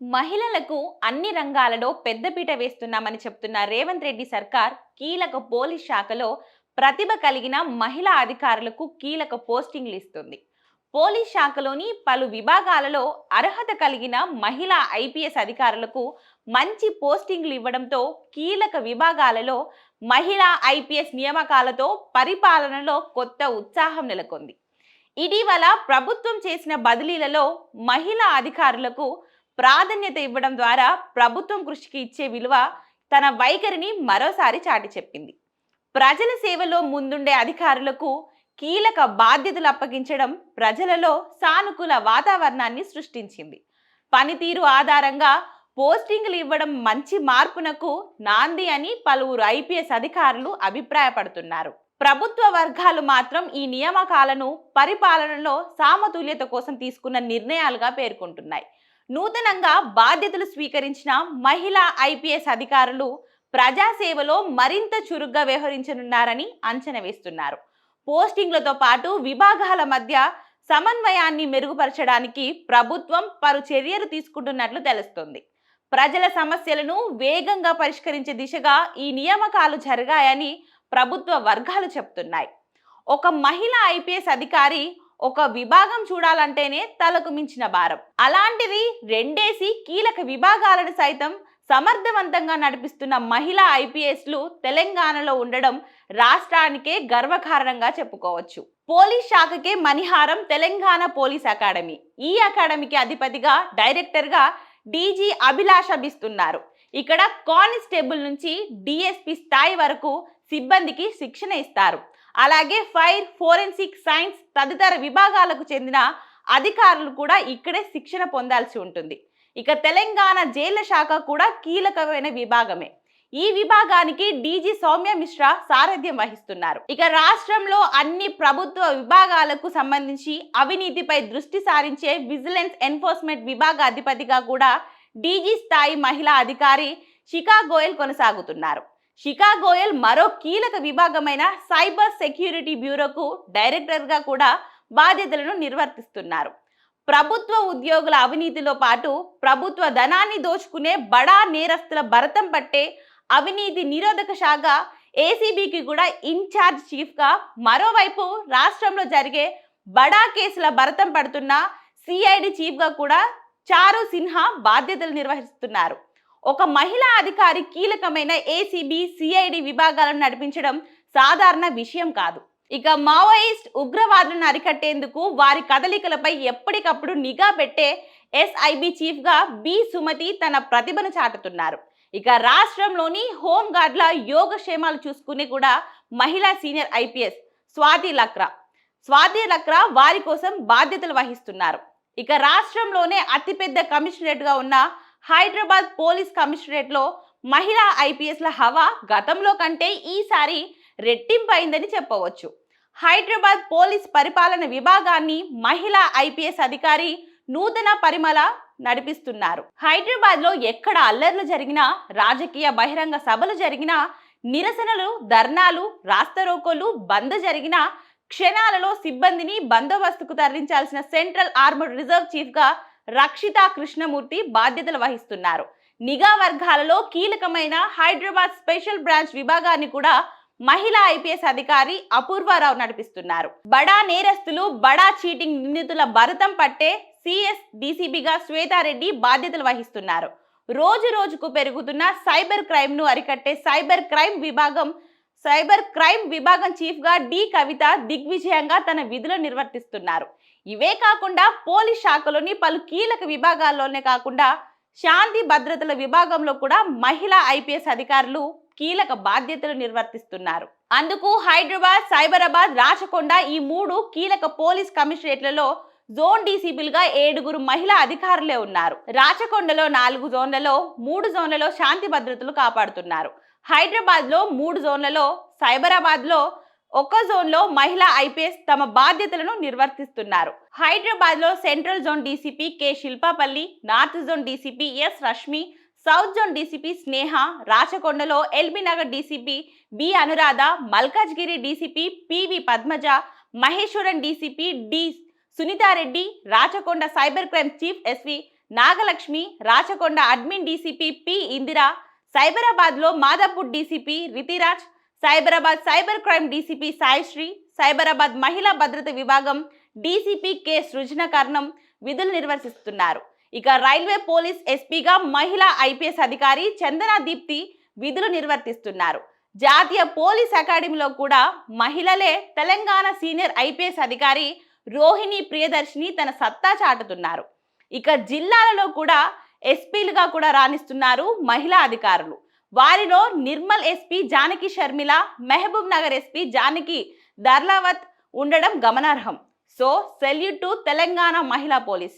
మహిళలకు అన్ని రంగాలలో పెద్దపీట వేస్తున్నామని చెప్తున్న రేవంత్ రెడ్డి సర్కార్ కీలక పోలీస్ శాఖలో ప్రతిభ కలిగిన మహిళా అధికారులకు కీలక పోస్టింగ్లు ఇస్తుంది. పోలీస్ శాఖలోని పలు విభాగాలలో అర్హత కలిగిన మహిళా ఐపీఎస్ అధికారులకు మంచి పోస్టింగ్లు ఇవ్వడంతో కీలక విభాగాలలో మహిళా ఐపీఎస్ నియామకాలతో పరిపాలనలో కొత్త ఉత్సాహం నెలకొంది. ఇటీవల ప్రభుత్వం చేసిన బదిలీలలో మహిళా అధికారులకు ప్రాధాన్యత ఇవ్వడం ద్వారా ప్రభుత్వం కృషికి ఇచ్చే విలువ తన వైఖరిని మరోసారి చాటి చెప్పింది. ప్రజల సేవలో ముందుండే అధికారులకు కీలక బాధ్యతలు అప్పగించడం ప్రజలలో సానుకూల వాతావరణాన్ని సృష్టించింది. పనితీరు ఆధారంగా పోస్టింగ్లు ఇవ్వడం మంచి మార్పునకు నాంది అని పలువురు ఐపీఎస్ అధికారులు అభిప్రాయపడుతున్నారు. ప్రభుత్వ వర్గాలు మాత్రం ఈ నియామకాలను పరిపాలనలో సమతుల్యత కోసం తీసుకున్న నిర్ణయాలుగా పేర్కొంటున్నాయి. నూతనంగా బాధ్యతలు స్వీకరించిన మహిళా ఐపీఎస్ అధికారులు ప్రజాసేవలో మరింత చురుగ్గా వ్యవహరించనున్నారని అంచనా వేస్తున్నారు. పోస్టింగ్లతో పాటు విభాగాల మధ్య సమన్వయాన్ని మెరుగుపరచడానికి ప్రభుత్వం పలు చర్యలు తీసుకుంటున్నట్లు తెలుస్తోంది. ప్రజల సమస్యలను వేగంగా పరిష్కరించే దిశగా ఈ నియామకాలు జరిగాయని ప్రభుత్వ వర్గాలు చెప్తున్నాయి. ఒక మహిళా ఐపీఎస్ అధికారి ఒక విభాగం చూడాలంటేనే తలకు మించిన భారం. అలాంటిది రెండేసి కీలక విభాగాలను సైతం సమర్థవంతంగా నడిపిస్తున్న మహిళా ఐపీఎస్లు తెలంగాణలో ఉండడం రాష్ట్రానికే గర్వకారణంగా చెప్పుకోవచ్చు. పోలీస్ శాఖకే మణిహారం తెలంగాణ పోలీస్ అకాడమీ. ఈ అకాడమీకి అధిపతిగా డైరెక్టర్గా డీజీ అభిలాష బిస్తున్నారు. ఇక్కడ కానిస్టేబుల్ నుంచి డిఎస్పీ స్థాయి వరకు సిబ్బందికి శిక్షణ ఇస్తారు. అలాగే ఫైర్, ఫోరెన్సిక్ సైన్స్ తదితర విభాగాలకు చెందిన అధికారులు కూడా ఇక్కడే శిక్షణ పొందాల్సి ఉంటుంది. ఇక తెలంగాణ జైళ్ల శాఖ కూడా కీలకమైన విభాగమే. ఈ విభాగానికి డీజీ సౌమ్య మిశ్రా సారథ్యం వహిస్తున్నారు. ఇక రాష్ట్రంలో అన్ని ప్రభుత్వ విభాగాలకు సంబంధించి అవినీతిపై దృష్టి సారించే విజిలెన్స్ ఎన్ఫోర్స్మెంట్ విభాగ అధిపతిగా కూడా డీజీ స్థాయి మహిళా అధికారి శిఖా గోయల్ కొనసాగుతున్నారు. శిఖా గోయల్ మరో కీలక విభాగమైన సైబర్ సెక్యూరిటీ బ్యూరోకు డైరెక్టర్గా కూడా బాధ్యతలను నిర్వర్తిస్తున్నారు. ప్రభుత్వ ఉద్యోగుల అవినీతిలో పాటు ప్రభుత్వ ధనాన్ని దోచుకునే బడా నేరస్తుల భరతం పట్టే అవినీతి నిరోధక శాఖ ఏసీబీకి కూడా ఇన్ఛార్జ్ చీఫ్గా, మరోవైపు రాష్ట్రంలో జరిగే బడా కేసుల భరతం పడుతున్న సిఐడి చీఫ్గా కూడా చారు సిన్హా బాధ్యతలు నిర్వహిస్తున్నారు. ఒక మహిళా అధికారి కీలకమైన ఏసీబీ, సిఐడి విభాగాలను నడిపించడం సాధారణ విషయం కాదు. ఇక మావోయిస్ట్ ఉగ్రవాదులను అరికట్టేందుకు వారి కదలికలపై ఎప్పటికప్పుడు నిఘా పెట్టే ఎస్ఐబి చీఫ్గా బి సుమతి తన ప్రతిభను చాటుతున్నారు. ఇక రాష్ట్రంలోని హోంగార్డ్ల యోగక్షేమాలు చూసుకుని కూడా మహిళా సీనియర్ ఐపీఎస్ స్వాతి లక్రా వారి కోసం బాధ్యతలు వహిస్తున్నారు. ఇక రాష్ట్రంలోనే అతిపెద్ద కమిషనరేట్గా ఉన్న హైదరాబాద్ పోలీస్ కమిషనరేట్లో మహిళా ఐపీఎస్ల హవా గతంలో కంటే ఈసారి రెట్టింపు అయిందని చెప్పవచ్చు. హైదరాబాద్ పోలీస్ పరిపాలన విభాగాన్ని మహిళా ఐపీఎస్ అధికారి నూతన పరిమళ నడిపిస్తున్నారు. హైదరాబాద్ లో ఎక్కడ అల్లర్లు జరిగినా, రాజకీయ బహిరంగ సభలు జరిగినా, నిరసనలు, ధర్నాలు, రాస్తారోకోలు, బంద్ జరిగిన క్షణాలలో సిబ్బందిని బందోబస్తుకు తరలించాల్సిన సెంట్రల్ ఆర్మర్డ్ రిజర్వ్ చీఫ్గా రక్షితా కృష్ణమూర్తి బాధ్యతలు వహిస్తున్నారు. నిఘా వర్గాలలో కీలకమైన హైదరాబాద్ స్పెషల్ బ్రాంచ్ విభాగాన్ని కూడా మహిళా ఐపీఎస్ అధికారి అపూర్వారావు నడిపిస్తున్నారు. బడా నేరస్తులు, బడా చీటింగ్ నిందితుల భరతం పట్టే సిఎస్ డీసీబీగా శ్వేతారెడ్డి బాధ్యతలు వహిస్తున్నారు. రోజు రోజుకు పెరుగుతున్న సైబర్ క్రైమ్ ను అరికట్టే సైబర్ క్రైమ్ విభాగం చీఫ్గా డి కవిత దిగ్విజయంగా తన విధులను నిర్వర్తిస్తున్నారు. ఇవే కాకుండా పోలీస్ శాఖలోని పలు కీలక విభాగాల్లోనే కాకుండా శాంతి భద్రతల విభాగంలో కూడా మహిళా ఐపీఎస్ అధికారులు కీలక బాధ్యతలు నిర్వర్తిస్తున్నారు. అందుకు హైదరాబాద్, సైబరాబాద్, రాచకొండ ఈ మూడు కీలక పోలీస్ కమిషనరేట్లలో జోన్ డీసీపీలుగా 7 మహిళా అధికారులే ఉన్నారు. రాచకొండలో 4 జోన్లలో 3 జోన్లలో శాంతి భద్రతలు కాపాడుతున్నారు. హైదరాబాద్ లో 3 జోన్లలో, సైబరాబాద్ లో 1 జోన్లో మహిళా ఐపీఎస్ తమ బాధ్యతలను నిర్వర్తిస్తున్నారు. హైదరాబాద్ లో central zone DCP K Shilpapalli, north zone DCP S Rashmi, south zone DCP Sneha, రాచకొండలో LB Nagar DCP B Anuradha, Malkajgiri DCP PV Padmaja, Maheshwaram DCP D Sunitha Reddy, Rachakonda cyber crime chief SV Nagalakshmi, Rachakonda admin DCP P Indira, సైబరాబాద్లో Madhapur DCP Ritiraj, Cyberabad cyber crime DCP Saisri, Cyberabad మహిళా భద్రత విభాగం డీసీపీ కె సృజనకర్ణం విధులు నిర్వర్తిస్తున్నారు. ఇక railway police ఎస్పీగా మహిళా IPS అధికారి చందనా దీప్తి విధులు నిర్వర్తిస్తున్నారు. జాతీయ పోలీస్ అకాడమీలో కూడా మహిళలే తెలంగాణ సీనియర్ ఐపీఎస్ అధికారి రోహిణి ప్రియదర్శిని తన సత్తా చాటుతున్నారు. ఇక జిల్లాలలో కూడా ఎస్పీలుగా కూడా రాణిస్తున్నారు మహిళా అధికారులు. వారిలో నిర్మల్ ఎస్పీ జానకి షర్మిల, మహబూబ్ నగర్ ఎస్పీ జానకి దర్లావత్ ఉండడం గమనార్హం. సో సెల్యూట్ టు తెలంగాణ మహిళా పోలీస్.